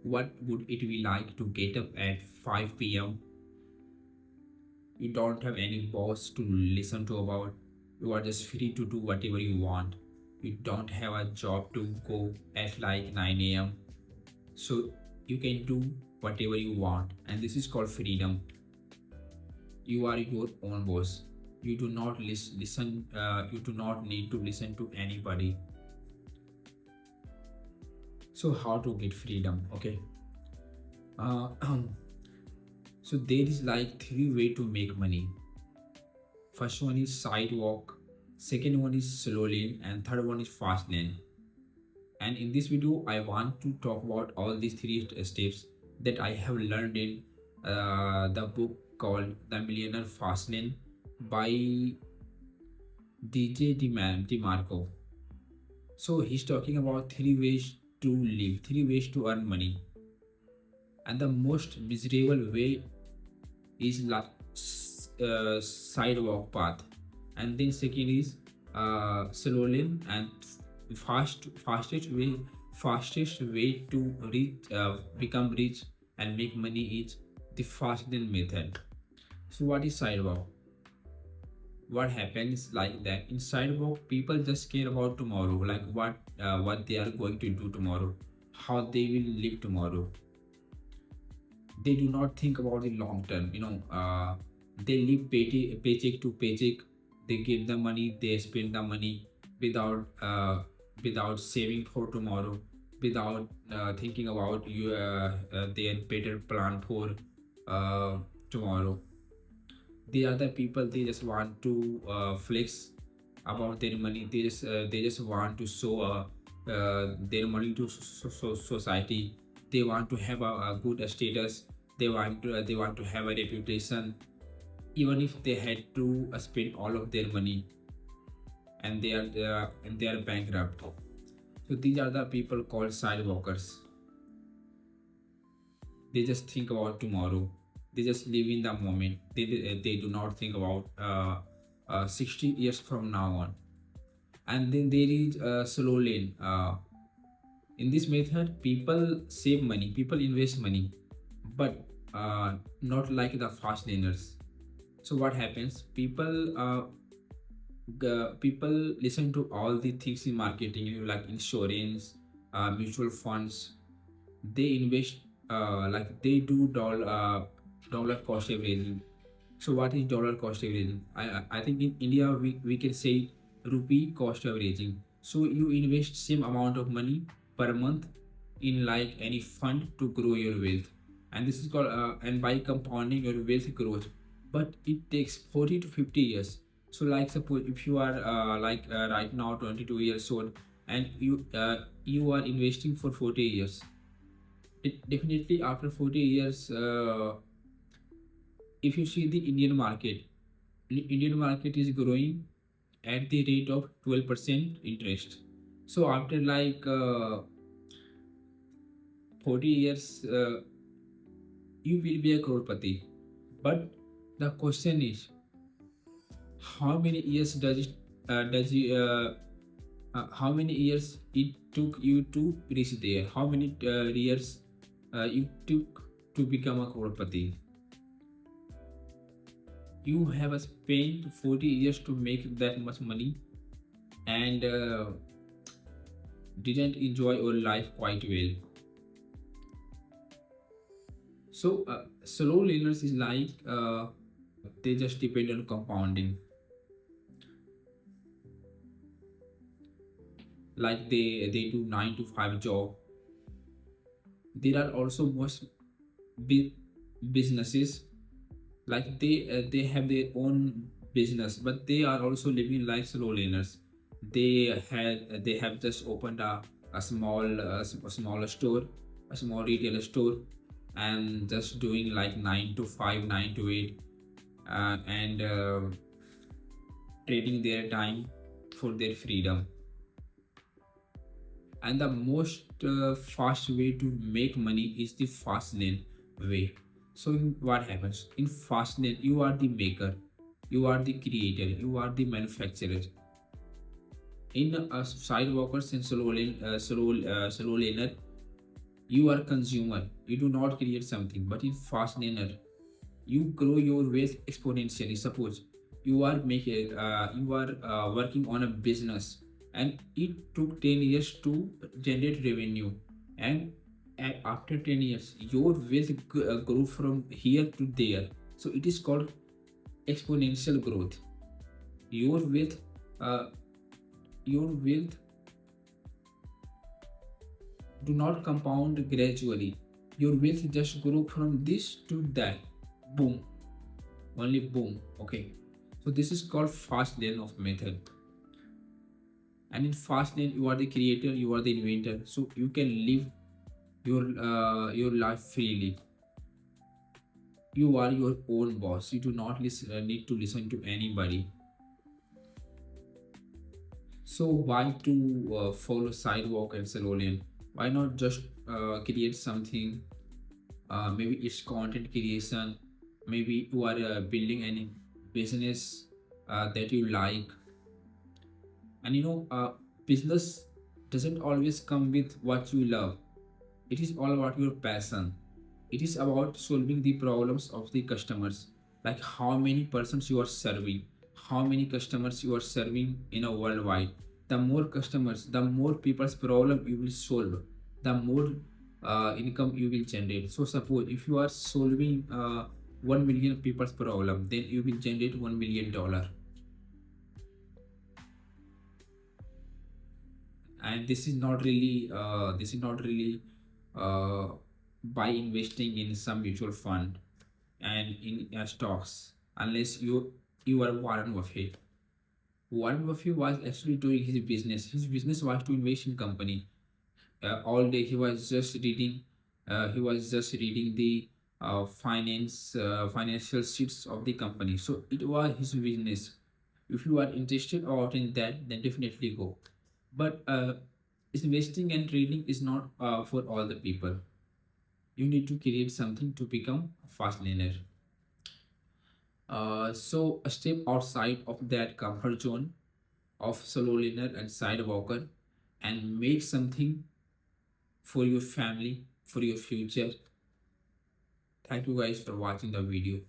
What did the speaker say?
What would it be like to get up at 5 p.m.? You don't have any boss to listen to about. You are just free to do whatever you want. You don't have a job to go at like 9 a.m. So you can do whatever you want, and this is called freedom. You are your own boss. You do not listen. You do not need to listen to anybody. So how to get freedom? Okay. Uh, so there is like three way to make money. First one is sidewalk, second one is slow lane, and third one is fast lane. And in this video, I want to talk about all these three steps that I have learned in the book called The Millionaire Fast Lane by DJ DeMarco. So he's talking about three ways to live, three ways to earn money, and the most miserable way is like sidewalk path, and then second is slow lane, and fastest way to reach become rich and make money is the fast lane method. So what is sidewalk? What happens like that in sidewalk, people just care about tomorrow, like what they are going to do tomorrow, how they will live tomorrow. They do not think about the long term, they live paycheck to paycheck. They give the money, they spend the money without without saving for tomorrow, without thinking about their better plan for tomorrow. They are the people, they just want to flex about their money. They just want to show their money to society. They want to have a good status. They want to have a reputation, even if they had to spend all of their money, and they are bankrupt. So these are the people called sidewalkers. They just think about tomorrow. They just live in the moment. They do not think about 60 years from now on. And then there is slow lane. In this method, people save money, people invest money, but not like the fast laners. So what happens? People listen to all the things in marketing, like insurance, mutual funds. They invest, like they do dollar cost averaging. So what is dollar cost averaging? I think in India we can say rupee cost averaging. So you invest same amount of money per month in like any fund to grow your wealth, and this is called and by compounding your wealth grows, but it takes 40 to 50 years. So like suppose if you are right now 22 years old, and you are investing for 40 years, it definitely after 40 years, if you see the Indian market is growing at the rate of 12% interest. So after like 40 years, you will be a crorepati. But the question is, how many years does it how many years it took you to reach there? How many years you took to become a crorepati? You have spent 40 years to make that much money, and didn't enjoy your life quite well. So slow learners is like they just depend on compounding. Like they do 9 to 5 job. There are also most big businesses, like they have their own business, but they are also living like slow learners. They have just opened a a small store, a small retail store, and just doing like 9 to 5, 9 to 8, and trading their time for their freedom. And the most fast way to make money is the fast lane way. So what happens in fast lane? You are the maker, you are the creator, you are the manufacturer. In sidewalkers and slow laner, You are consumer, you do not create something. But in fast learner, you grow your wealth exponentially. Suppose you are working on a business, and it took 10 years to generate revenue, and after 10 years your wealth grew from here to there. So it is called exponential growth. Your wealth uh, your wealth do not compound gradually. Your wealth just grow from this to that. Boom. Only boom. Okay. So this is called fast lane of method. And in fast lane, you are the creator, you are the inventor. So you can live your life freely. You are your own boss. You do not need to listen to anybody. So why to follow sidewalk and slow lane? Why not just create something? Maybe it's content creation. Maybe you are building any business that you like. And business doesn't always come with what you love. It is all about your passion. It is about solving the problems of the customers, like how many persons you are serving, how many customers you are serving in a worldwide. The more customers, the more people's problem you will solve, the more income you will generate. So suppose if you are solving 1 million people's problem, then you will generate $1 million. And this is not really uh, by investing in some mutual fund and in stocks, unless you are Warren Buffett. Warren Buffett was actually doing his business was to invest in company. All day he was just reading the financial sheets of the company. So it was his business. If you are interested out in that, then definitely go. But investing and trading is not for all the people. You need to create something to become a fast learner. So a step outside of that comfort zone of solo learner and side walker, and make something for your family, for your future. Thank you guys for watching the video.